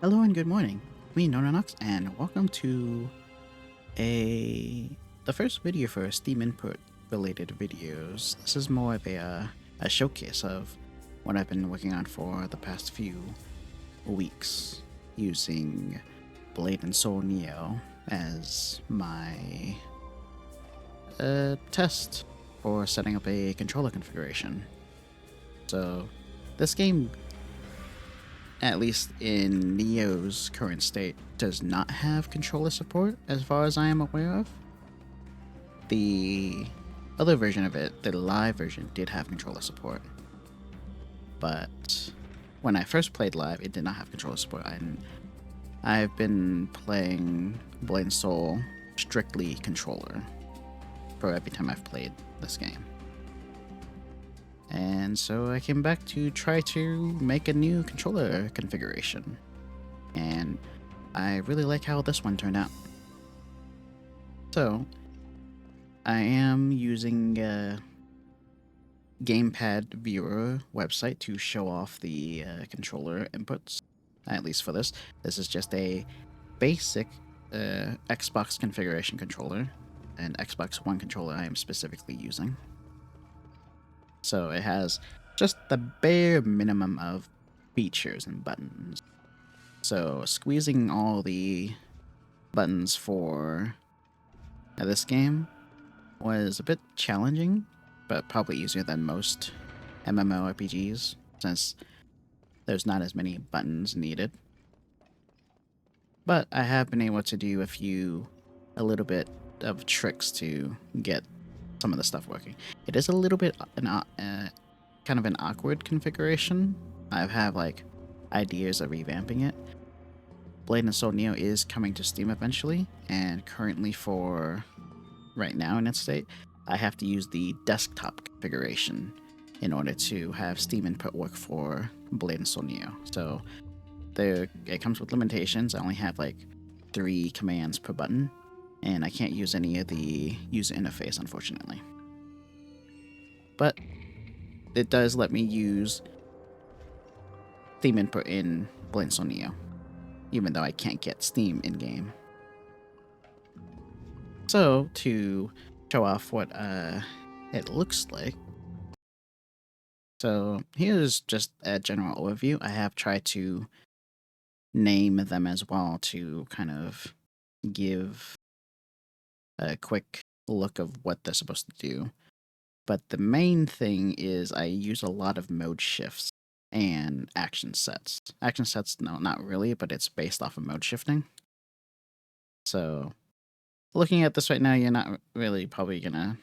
Hello and good morning. Me, NonenNox, and welcome to the first video for Steam input related videos. This is more of a showcase of what I've been working on for the past few weeks using Blade and Soul Neo as my test for setting up a controller configuration. So this game, at least in Neo's current state, does not have controller support as far as I am aware of. The other version of it, the live version, did have controller support. But when I first played live, it did not have controller support. I've been playing Blade and Soul strictly controller for every time I've played this game. And so I came back to try to make a new controller configuration. And I really like how this one turned out. So I am using a Gamepad Viewer website to show off the controller inputs, at least for this. This is just a basic Xbox configuration controller, an Xbox One controller I am specifically using. So it has just the bare minimum of features and buttons. So squeezing all the buttons for this game was a bit challenging, but probably easier than most MMORPGs, since there's not as many buttons needed. But I have been able to do a little bit of tricks to get some of the stuff working. It is a little bit kind of an awkward configuration. I have like ideas of revamping it. Blade and Soul Neo is coming to Steam eventually, and currently for right now in its state, I have to use the desktop configuration in order to have Steam input work for Blade and Soul Neo. So it comes with limitations. I only have like 3 commands per button, and I can't use any of the user interface, unfortunately. But it does let me use Steam input in Blade and Soul Neo, even though I can't get Steam in-game. So, to show off what it looks like, so here's just a general overview. I have tried to name them as well to kind of give a quick look of what they're supposed to do. But the main thing is I use a lot of mode shifts and action sets. Action sets, no, not really, but it's based off of mode shifting. So looking at this right now, you're not really probably gonna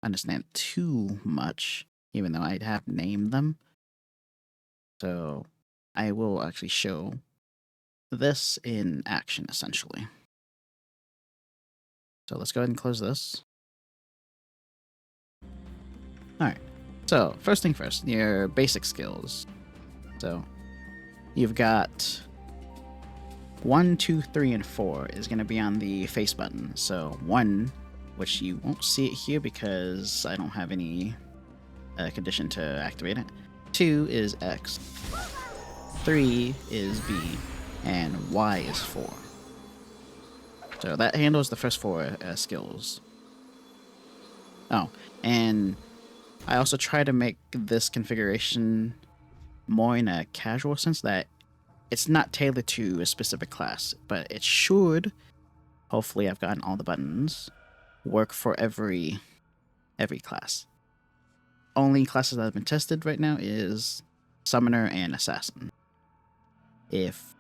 understand too much, even though I have named them. So I will actually show this in action, essentially. So let's go ahead and close this. Alright, so first thing first, your basic skills. So you've got 1, 2, 3, and 4 is going to be on the face button. So 1, which you won't see it here because I don't have any condition to activate it. 2 is X. 3 is B. And Y is 4. So that handles the first 4 skills. Oh, and I also try to make this configuration more in a casual sense, that it's not tailored to a specific class, but it should, hopefully I've gotten all the buttons, work for every class. Only classes that have been tested right now is Summoner and Assassin. If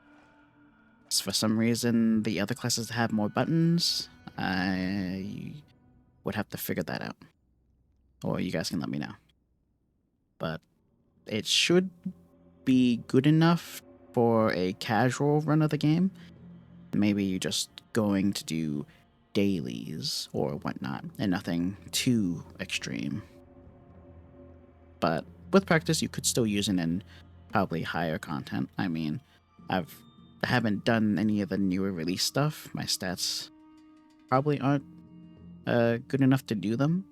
for some reason the other classes have more buttons, I would have to figure that out. Or you guys can let me know. But it should be good enough for a casual run of the game. Maybe you're just going to do dailies or whatnot, and nothing too extreme. But with practice, you could still use it in probably higher content. I mean, I haven't done any of the newer release stuff. My stats probably aren't good enough to do them.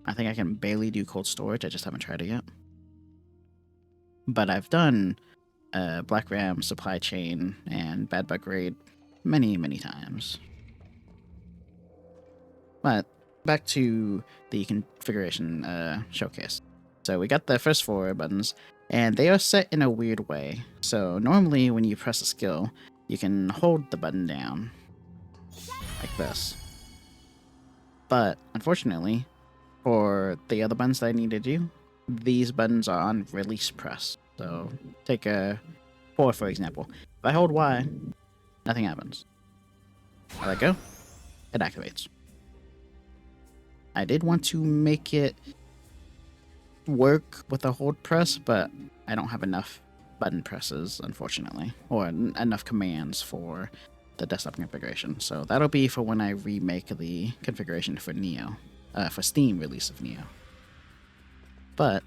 I think I can barely do cold storage. I just haven't tried it yet. But I've done Black Ram, Supply Chain, and Bad Bug Raid many, many times. But back to the configuration showcase. So we got the first 4 buttons, and they are set in a weird way. So normally when you press a skill, you can hold the button down like this. But unfortunately, for the other buttons that I need to do, these buttons are on release press. So take a 4 for example. If I hold Y, nothing happens. I let go, it activates. I did want to make it work with a hold press, but I don't have enough button presses, unfortunately, or enough commands for the desktop configuration. So that'll be for when I remake the configuration for Neo, for Steam release of Neo. But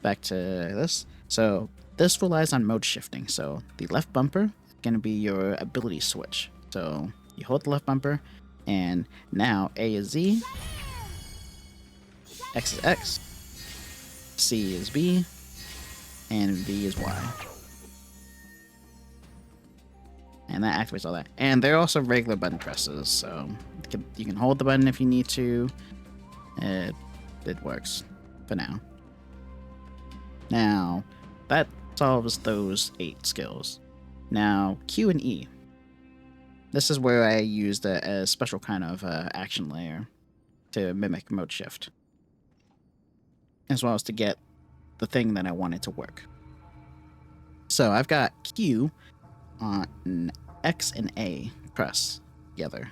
back to this. So this relies on mode shifting. So the left bumper is going to be your ability switch. So you hold the left bumper, and now A is Z, X is X, C is B, and V is Y. And that activates all that. And they're also regular button presses, so you can hold the button if you need to. It works for now. Now, that solves those 8 skills. Now, Q and E. This is where I used a special kind of action layer to mimic mode shift, as well as to get the thing that I wanted to work. So I've got Q on X and A press together.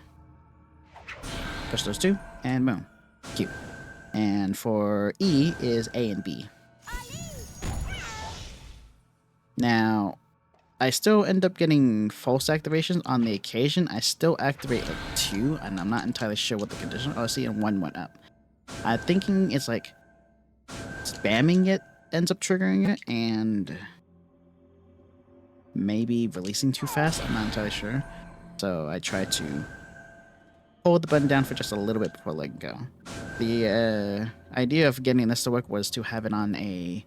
Push those 2, and boom, Q. And for E is A and B. Now, I still end up getting false activations on the occasion. I still activate like 2, and I'm not entirely sure what the condition. Oh, see, and 1 went up. I'm thinking it's like spamming it ends up triggering it, and maybe releasing too fast. I'm not entirely sure. So I try to hold the button down for just a little bit before letting go. The idea of getting this to work was to have it on a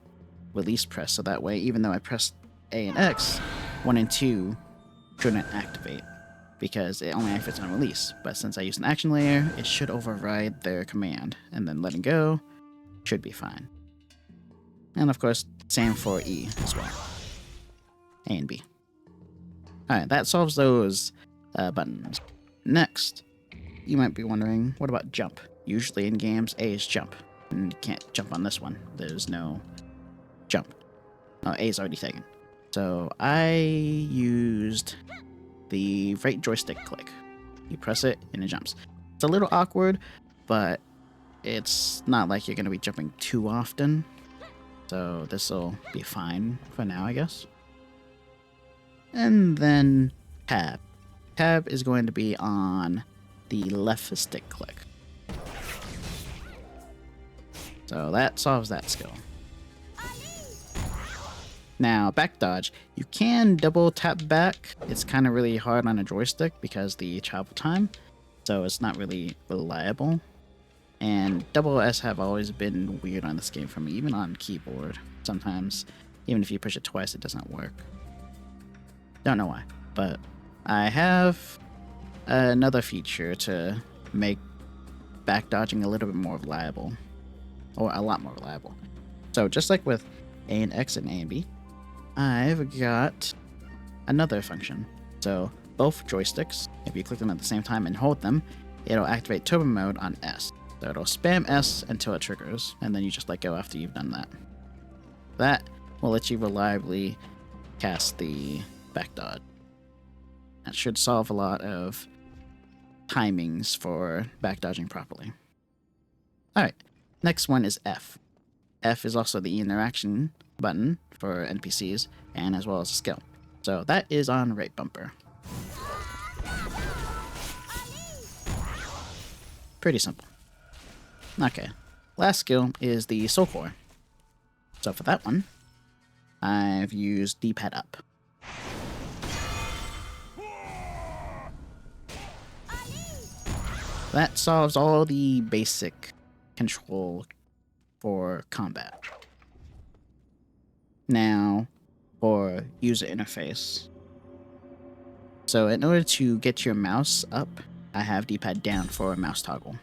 release press, so that way, even though I pressed A and X, 1 and 2 shouldn't activate, because it only activates on release. But since I used an action layer, it should override their command, and then letting go should be fine. And of course, same for E as well. A and B. Alright, that solves those buttons. Next, you might be wondering, what about jump? Usually in games, A is jump, and you can't jump on this one. There's no jump. Oh, A is already taken. So I used the right joystick click. You press it and it jumps. It's a little awkward, but it's not like you're going to be jumping too often. So this will be fine for now, I guess. And then tab. Tab is going to be on the left stick click. So that solves that skill. Now, back dodge. You can double tap back. It's kind of really hard on a joystick because the travel time, so it's not really reliable. And double S have always been weird on this game for me, even on keyboard. Sometimes, even if you push it twice, it doesn't work. Don't know why, but I have another feature to make back dodging a little bit more reliable, or a lot more reliable. So just like with A and X and A and B, I've got another function. So both joysticks, if you click them at the same time and hold them, it'll activate turbo mode on S. So it'll spam S until it triggers, and then you just let go after you've done that. That will let you reliably cast the back dodge. That should solve a lot of timings for back dodging properly. Alright, next one is F. F is also the interaction button for NPCs, and as well as a skill. So that is on right bumper. Pretty simple. Okay, last skill is the soul core. So for that one, I've used D-pad up. That solves all the basic control for combat. Now, for user interface. So in order to get your mouse up, I have D-pad down for a mouse toggle.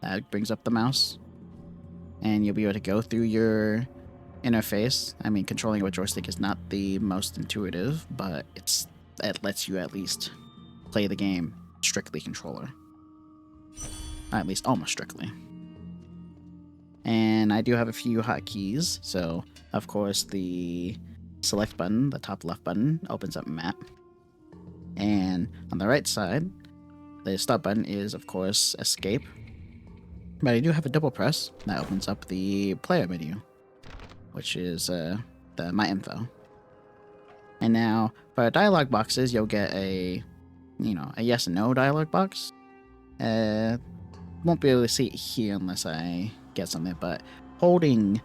That brings up the mouse, and you'll be able to go through your interface. I mean, controlling a joystick is not the most intuitive, but it lets you at least play the game strictly controller. At least almost strictly. And I do have a few hotkeys. So, of course, the select button, the top left button, opens up map. And on the right side, the stop button is, of course, escape. But I do have a double press that opens up the player menu, which is my info. And now for dialog boxes, you'll get a yes and no dialog box. Won't be able to see it here unless I get something, but holding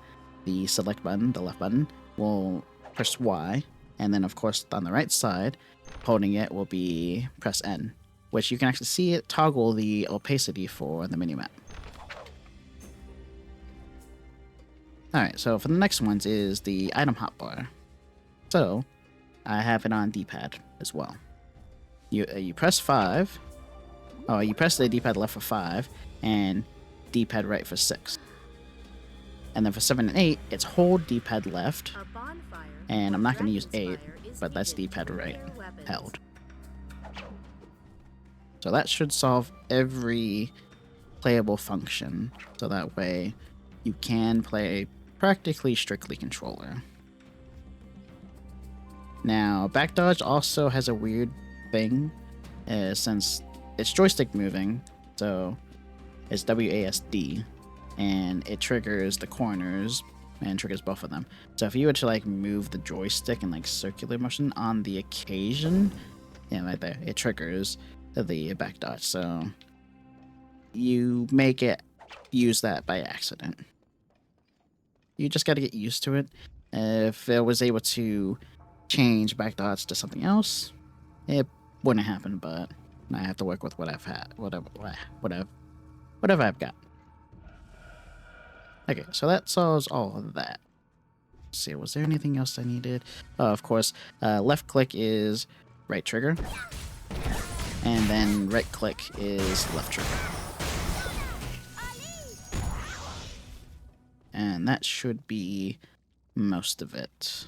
the select button, the left button, will press Y, and then of course on the right side, holding it will be press N, which you can actually see it toggle the opacity for the minimap. Alright, so for the next ones is the item hotbar. So, I have it on D-pad as well. You press 5, you press the D-pad left for 5, and D-pad right for 6. And then for 7 and 8, it's hold D-pad left, and I'm not going to use 8, but that's D-pad right held. So that should solve every playable function, so that way you can play practically strictly controller. Now, back dodge also has a weird thing, since it's joystick moving, so it's WASD, and it triggers the corners and triggers both of them. So if you were to like move the joystick in like circular motion on the occasion, yeah, right there, it triggers the back dodge. So you may get use that by accident. You just got to get used to it. If it was able to change back dodge to something else, it wouldn't happen, but I have to work with what I've had, whatever I've got. Okay, so that solves all of that. Let's see, was there anything else I needed? Oh, of course, left click is right trigger, and then right click is left trigger. And that should be most of it.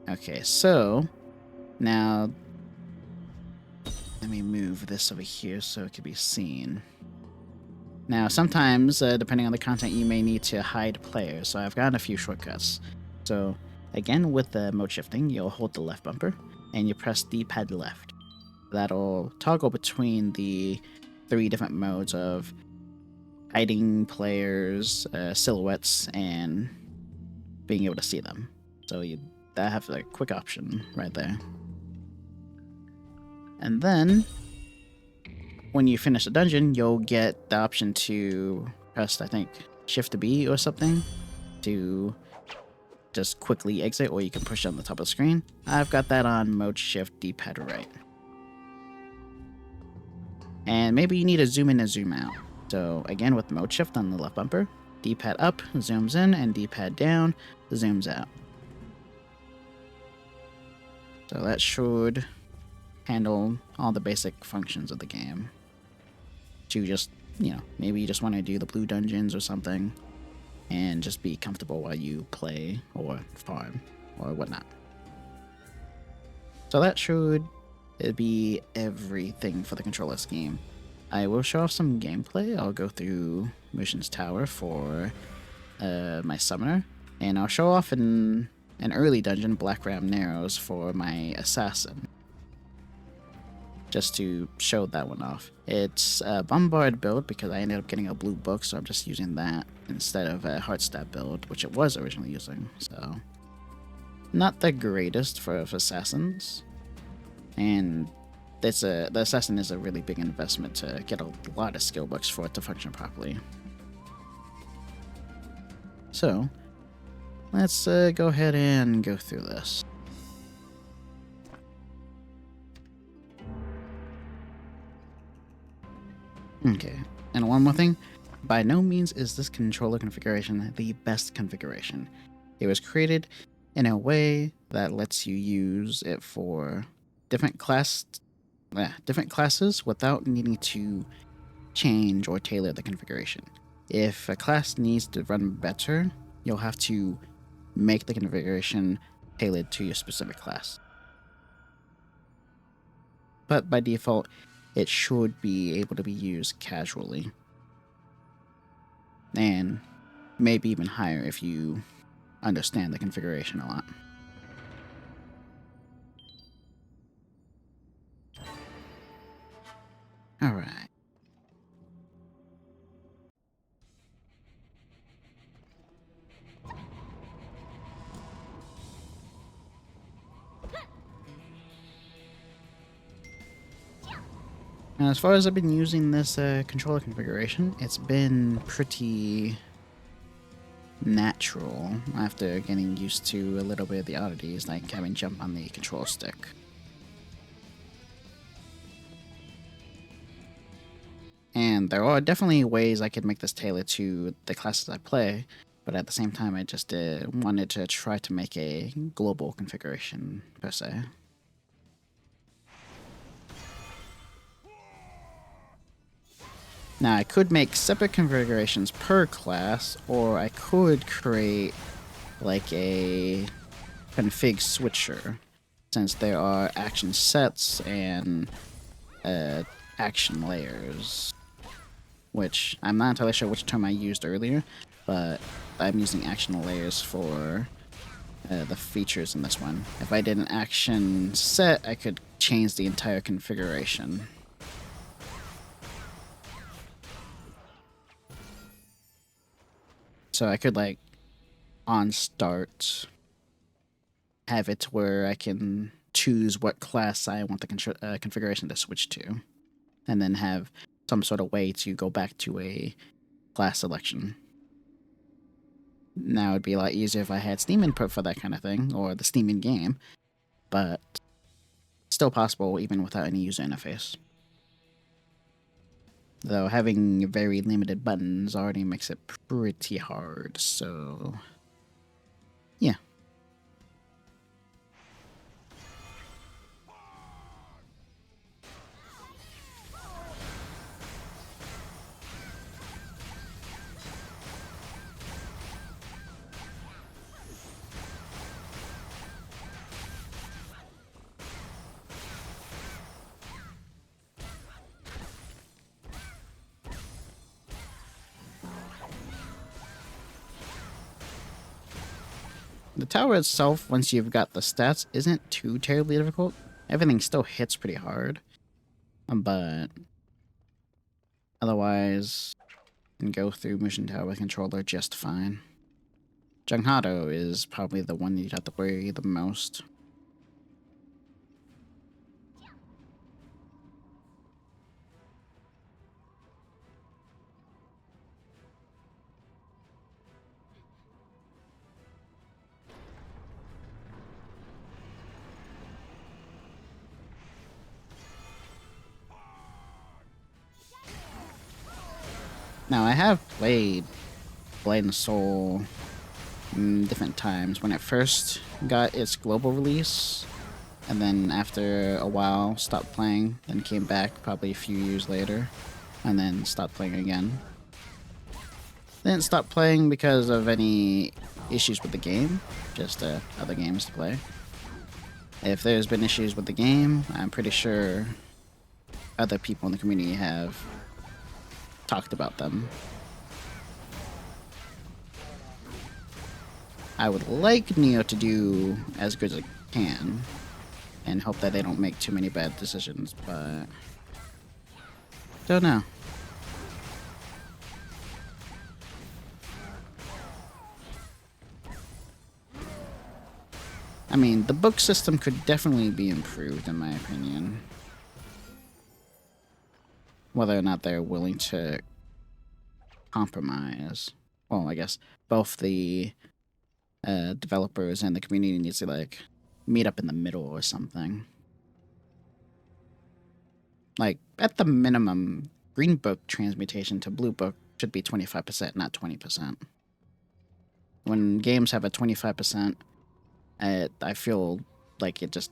Okay, so now let me move this over here so it can be seen. Now, sometimes, depending on the content, you may need to hide players, so I've got a few shortcuts. So, again, with the mode shifting, you'll hold the left bumper, and you press D-pad left. That'll toggle between the 3 different modes of hiding players, silhouettes, and being able to see them. So that have a quick option right there. And then, when you finish a dungeon, you'll get the option to press, I think, Shift B or something to just quickly exit, or you can push it on the top of the screen. I've got that on mode shift D-pad right. And maybe you need to zoom in and zoom out. So again, with mode shift on the left bumper, D-pad up zooms in, and D-pad down zooms out. So that should handle all the basic functions of the game. To just, maybe you just want to do the blue dungeons or something, and just be comfortable while you play or farm or whatnot. So that should be everything for the controller scheme. I will show off some gameplay. I'll go through Mushin's tower for my summoner, and I'll show off in an early dungeon, Black Ram Narrows, for my assassin. Just to show that one off. It's a Bombard build because I ended up getting a blue book, so I'm just using that instead of a Heartstab build, which it was originally using. So, not the greatest for assassins, and the assassin is a really big investment to get a lot of skill books for it to function properly. So, let's go ahead and go through this. Okay, and one more thing. By no means is this controller configuration the best configuration. It was created in a way that lets you use it for different classes without needing to change or tailor the configuration. If a class needs to run better, you'll have to make the configuration tailored to your specific class. But by default, it should be able to be used casually. And maybe even higher if you understand the configuration a lot. Alright. Now, as far as I've been using this controller configuration, it's been pretty natural after getting used to a little bit of the oddities, like having jump on the control stick. And there are definitely ways I could make this tailored to the classes I play, but at the same time I just wanted to try to make a global configuration, per se. Now I could make separate configurations per class, or I could create like a config switcher, since there are action sets and action layers, which I'm not entirely sure which term I used earlier, but I'm using action layers for the features in this one. If I did an action set, I could change the entire configuration. So I could, like, on start, have it where I can choose what class I want the configuration to switch to, and then have some sort of way to go back to a class selection. Now it'd be a lot easier if I had Steam input for that kind of thing, or the Steam in-game, but still possible even without any user interface. Though having very limited buttons already makes it pretty hard, so yeah. The tower itself, once you've got the stats, isn't too terribly difficult. Everything still hits pretty hard, but otherwise, you can go through Mushin Tower with controller just fine. Junghado is probably the one you'd have to worry the most. Now, I have played Blade and Soul different times. When it first got its global release, and then after a while stopped playing, then came back probably a few years later, and then stopped playing again. Didn't stop playing because of any issues with the game, just other games to play. If there's been issues with the game, I'm pretty sure other people in the community have talked about them. I would like Neo to do as good as it can, and hope that they don't make too many bad decisions, but don't know. I mean, the book system could definitely be improved, in my opinion. Whether or not they're willing to compromise. Well, I guess both the developers and the community needs to, like, meet up in the middle or something. Like, at the minimum, Green Book transmutation to Blue Book should be 25%, not 20%. When games have a 25%, I feel like it just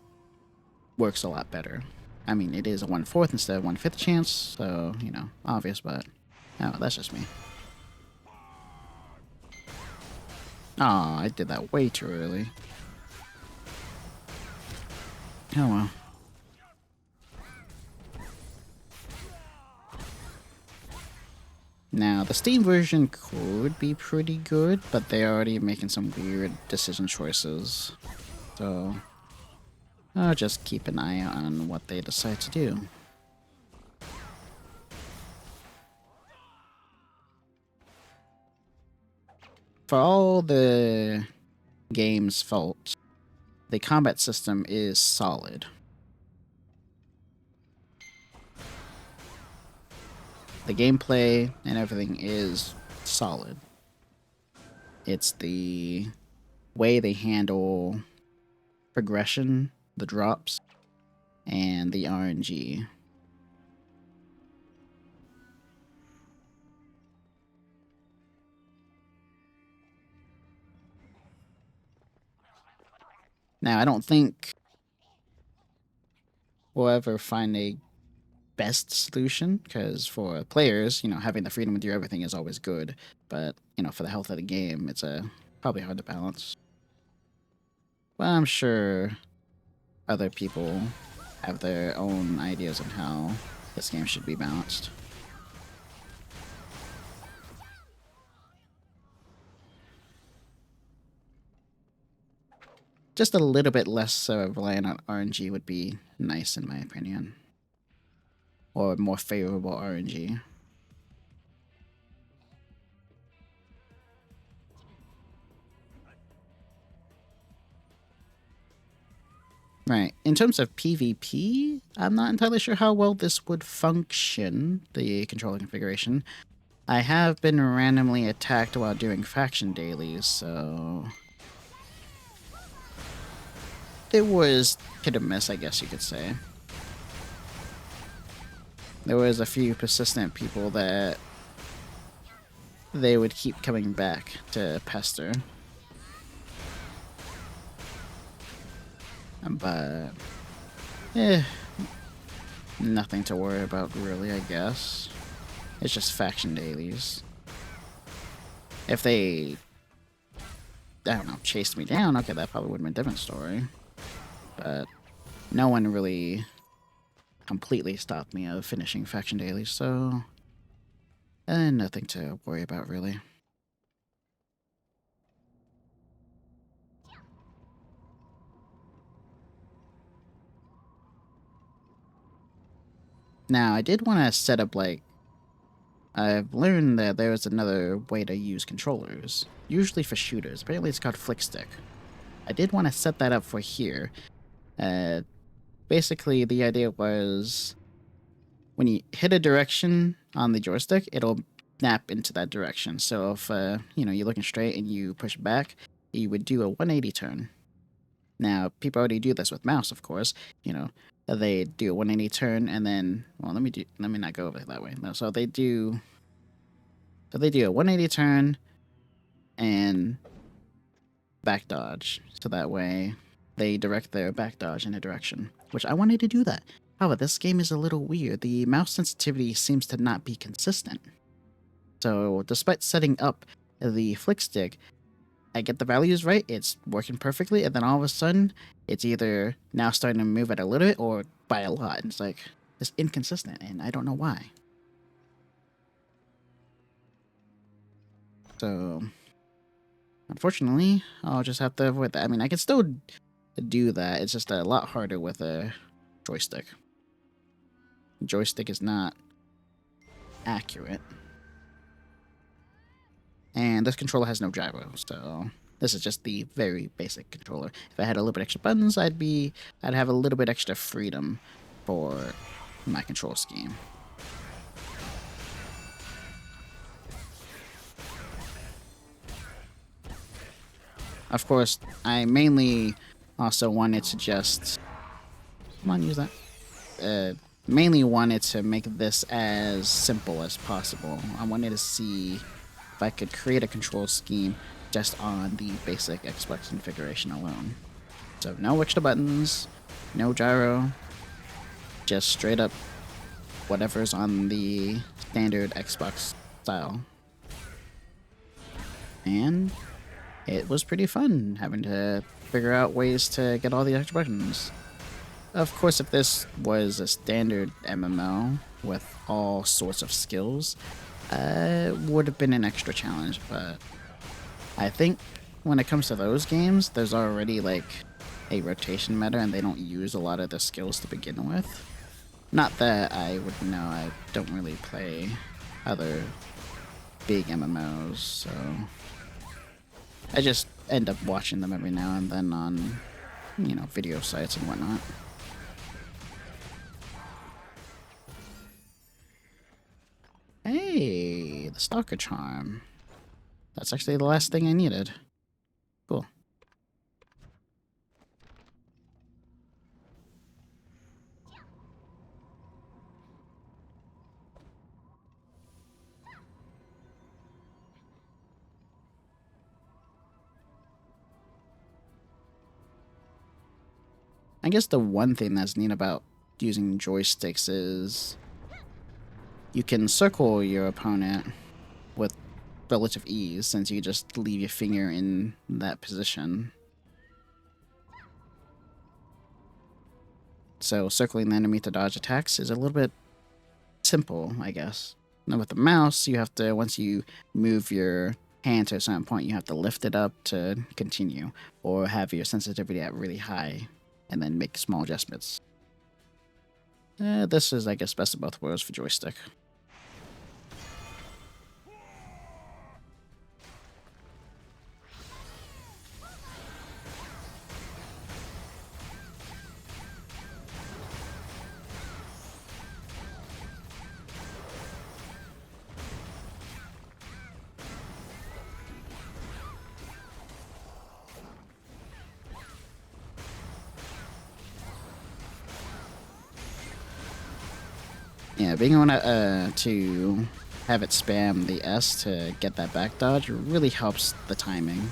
works a lot better. I mean, it is a 1/4 instead of 1/5 chance, so, you know, obvious, but oh, that's just me. Aw, I did that way too early. Oh well. Now, the Steam version could be pretty good, but they're already making some weird decision choices. So, I'll just keep an eye out on what they decide to do. For all the game's faults, the combat system is solid. The gameplay and everything is solid. It's the way they handle progression, the drops, and the RNG. Now, I don't think we'll ever find a best solution, because for players, you know, having the freedom to do everything is always good, but, you know, for the health of the game, it's probably hard to balance. But I'm sure other people have their own ideas on how this game should be balanced. Just a little bit less reliant on RNG would be nice, in my opinion. Or more favorable RNG. Right. In terms of PvP, I'm not entirely sure how well this would function, the controller configuration. I have been randomly attacked while doing faction dailies, so it was hit or miss, I guess you could say. There was a few persistent people that they would keep coming back to pester. But, nothing to worry about really, I guess. It's just faction dailies. If they, I don't know, chased me down, okay, that probably would have been a different story. But no one really completely stopped me of finishing faction dailies, so nothing to worry about, really. Now, I did want to set up, like, I've learned that there's another way to use controllers, usually for shooters. Apparently it's called flick stick. I did want to set that up for here. Basically, the idea was when you hit a direction on the joystick, it'll snap into that direction. So if you know, you're looking straight and you push back, you would do a 180 turn. Now, people already do this with mouse, of course. You know, they do a 180 turn and then, well, let me not go over it that way. No, so they do a 180 turn and back dodge. So that way they direct their back dodge in a direction, which I wanted to do that. However, this game is a little weird. The mouse sensitivity seems to not be consistent. So despite setting up the flick stick, I get the values right, it's working perfectly, and then all of a sudden, it's either now starting to move at a little bit or by a lot. And it's like, it's inconsistent, and I don't know why. So, unfortunately, I'll just have to avoid that. I mean, I can still do that, it's just a lot harder with a joystick. Joystick is not accurate. And this controller has no gyro, so this is just the very basic controller. If I had a little bit extra buttons, I'd have a little bit extra freedom for my control scheme. Of course, I mainly also wanted to just, come on, use that, mainly wanted to make this as simple as possible. I wanted to see if I could create a control scheme just on the basic Xbox configuration alone. So no extra buttons, no gyro, just straight up whatever's on the standard Xbox style. And it was pretty fun having to figure out ways to get all the extra buttons. Of course, if this was a standard MMO with all sorts of skills, it would have been an extra challenge, but I think when it comes to those games, there's already like a rotation meta and they don't use a lot of the skills to begin with. Not that I would know, I don't really play other big MMOs, so I just end up watching them every now and then on, you know, video sites and whatnot. Hey, the Stalker Charm. That's actually the last thing I needed. Cool. I guess the one thing that's neat about using joysticks is you can circle your opponent with relative ease since you just leave your finger in that position. So circling the enemy to dodge attacks is a little bit simple, I guess. Now with the mouse, you have to, once you move your hand to a certain point, you have to lift it up to continue, or have your sensitivity at really high, and then make small adjustments. This is, I guess, best of both worlds for joystick. Yeah, being able to have it spam the S to get that back dodge really helps the timing.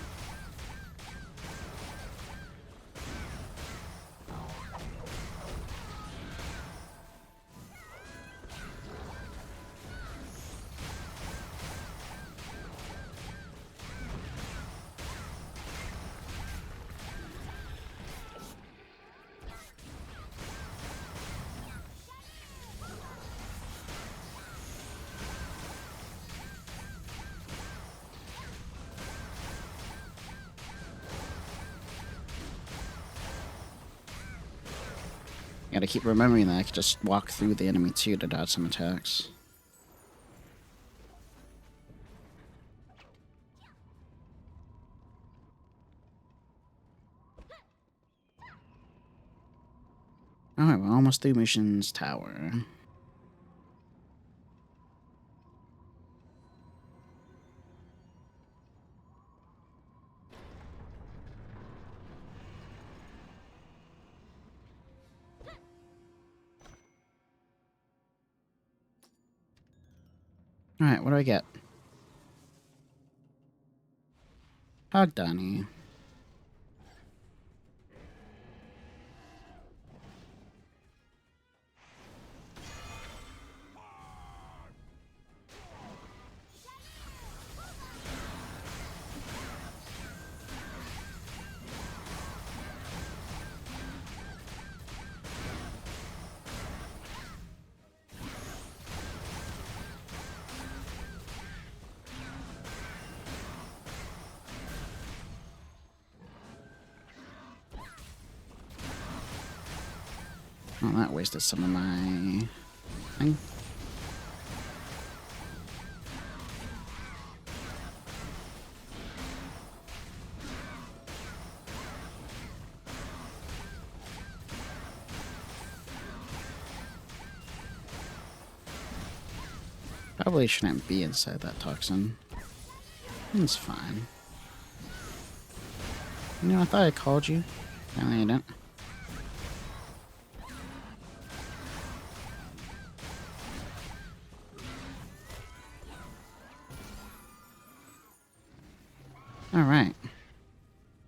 Gotta keep remembering that I can just walk through the enemy too to dodge some attacks. Alright, we're almost through Mushin's tower. Alright, what do I get? Hogdani. Oh, that wasted some of my thing. Probably shouldn't be inside that toxin. It's fine. You know, I thought I called you. Apparently I didn't. Alright.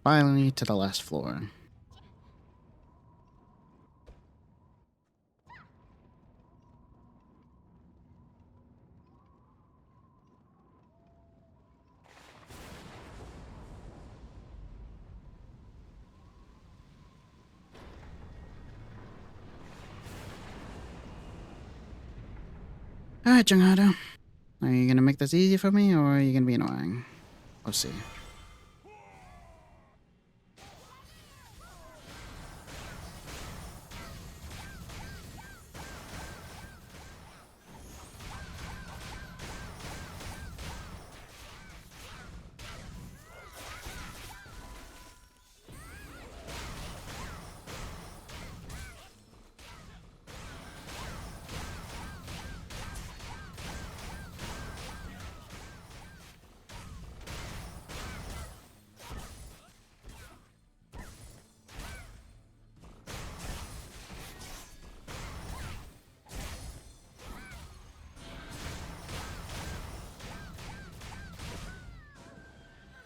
Finally to the last floor. Alright, Jungado. Are you gonna make this easy for me, or are you gonna be annoying? We'll see.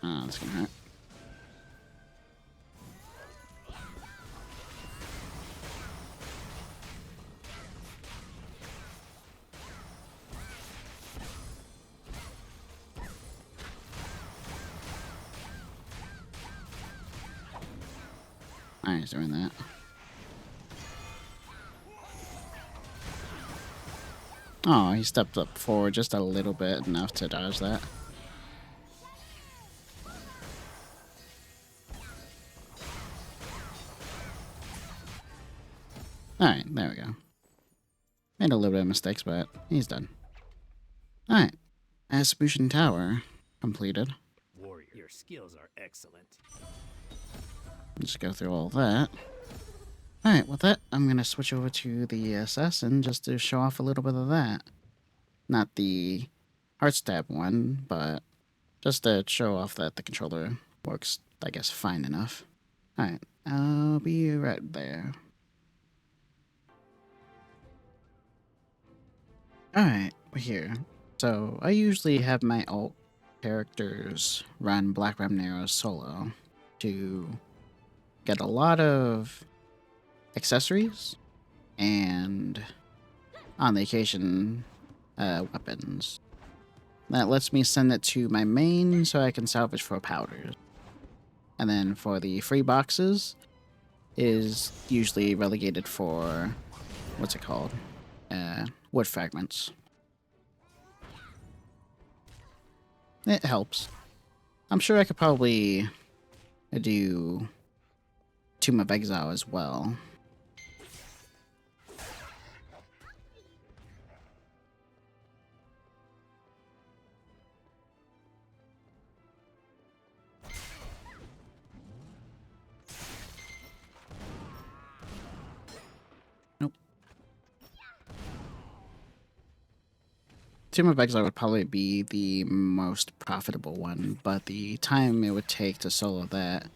Oh, that's gonna hurt. Alright, he's doing that. Oh, he stepped up forward just a little bit, enough to dodge that. Alright, there we go. Made a little bit of mistakes, but he's done. Alright. Mushin Tower completed. Warrior, your skills are excellent. Just go through all that. Alright, with that, I'm gonna switch over to the assassin just to show off a little bit of that. Not the heart stab one, but just to show off that the controller works, I guess, fine enough. Alright, I'll be right there. Alright, we're here. So, I usually have my alt characters run Black Ram Narrow solo to get a lot of accessories and, on the occasion, weapons. That lets me send it to my main so I can salvage for powders. And then for the free boxes, is usually relegated for, what's it called? Wood fragments. It helps. I'm sure I could probably do Tomb of Exile as well. Nope. Tomb of Exile would probably be the most profitable one, but the time it would take to solo that,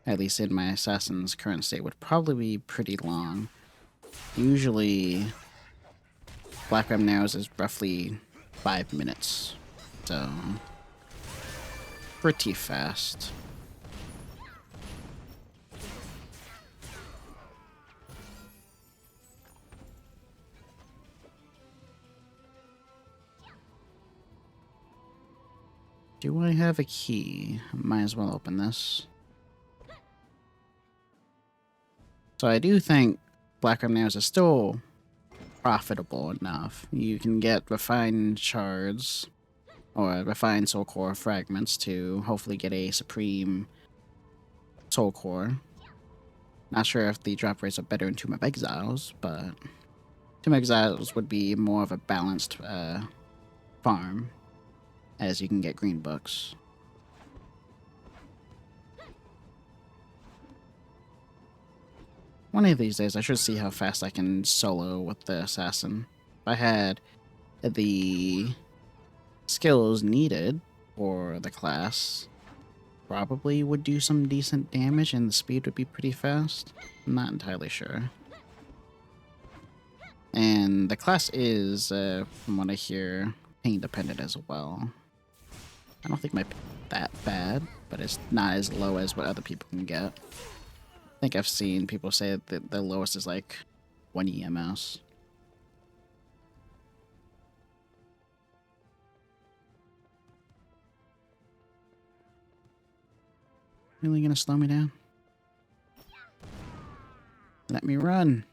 at least in my assassin's current state, would probably be pretty long. Usually, Black Ram Narrows is roughly 5 minutes, so pretty fast. Do I have a key? Might as well open this. So I do think Black Ram Narrows is still profitable enough. You can get refined shards or refined soul core fragments to hopefully get a supreme soul core. Not sure if the drop rates are better in Tomb of Exiles, but Tomb of Exiles would be more of a balanced farm, as you can get green books. One of these days, I should see how fast I can solo with the assassin. If I had the skills needed for the class, probably would do some decent damage and the speed would be pretty fast. I'm not entirely sure. And the class is, from what I hear, pain dependent as well. I don't think that bad, but it's not as low as what other people can get. I think I've seen people say that the lowest is like 1 EMS. Really gonna slow me down? Let me run.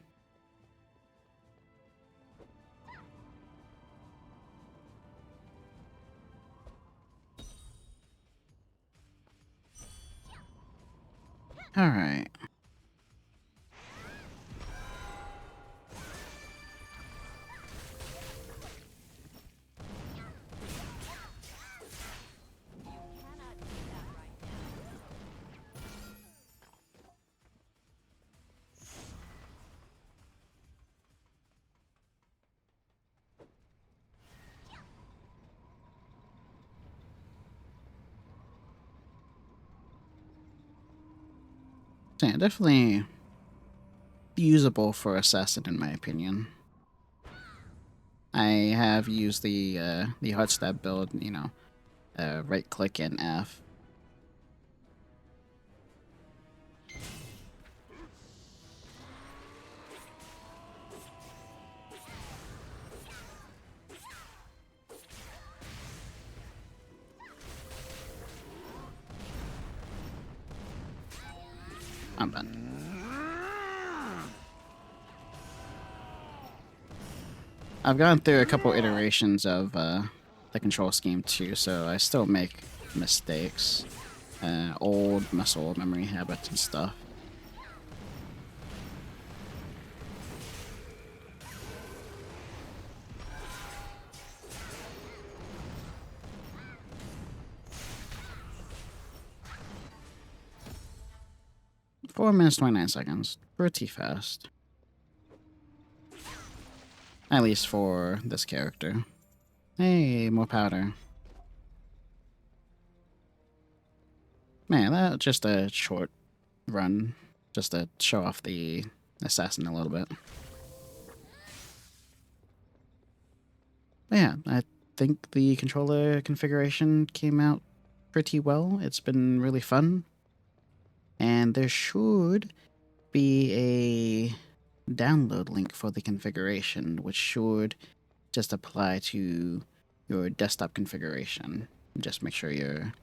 Alright. So yeah, definitely usable for assassin in my opinion. I have used the hard stab build, you know, right click and F. I'm done. I've gone through a couple iterations of the control scheme too, so I still make mistakes. Old muscle memory habits and stuff. Four minutes 29 seconds. Pretty fast. At least for this character. Hey, more powder. Man, that's just a short run. Just to show off the assassin a little bit. But yeah, I think the controller configuration came out pretty well. It's been really fun. And there should be a download link for the configuration, which should just apply to your desktop configuration. Just make sure your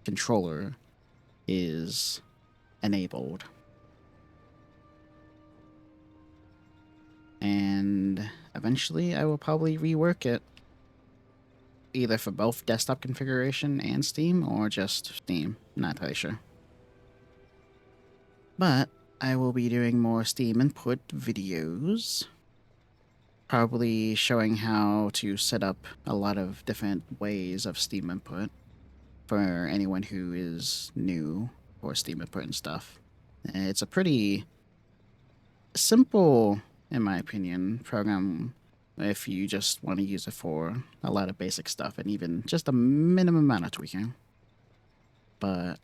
controller is enabled. And eventually I will probably rework it either for both desktop configuration and Steam or just Steam. Not entirely sure. But I will be doing more Steam input videos. Probably showing how to set up a lot of different ways of Steam input for anyone who is new for Steam input and stuff. It's a pretty simple, in my opinion, program if you just want to use it for a lot of basic stuff and even just a minimum amount of tweaking. But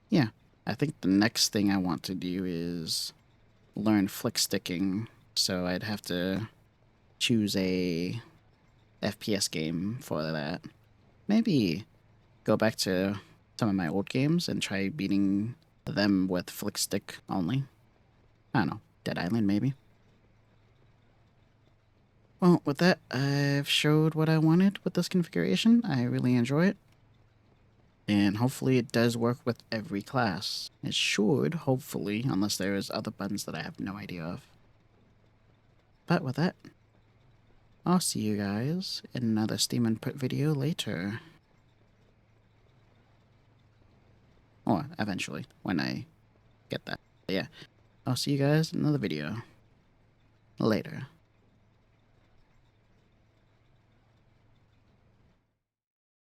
yeah, I think the next thing I want to do is learn flick sticking, so I'd have to choose a FPS game for that. Maybe go back to some of my old games and try beating them with flick stick only. I don't know, Dead Island maybe. Well, with that, I've showed what I wanted with this configuration. I really enjoy it. And hopefully it does work with every class. It should, hopefully, unless there's other buttons that I have no idea of. But with that, I'll see you guys in another Steam input video later. Or eventually, when I get that. But yeah, I'll see you guys in another video later.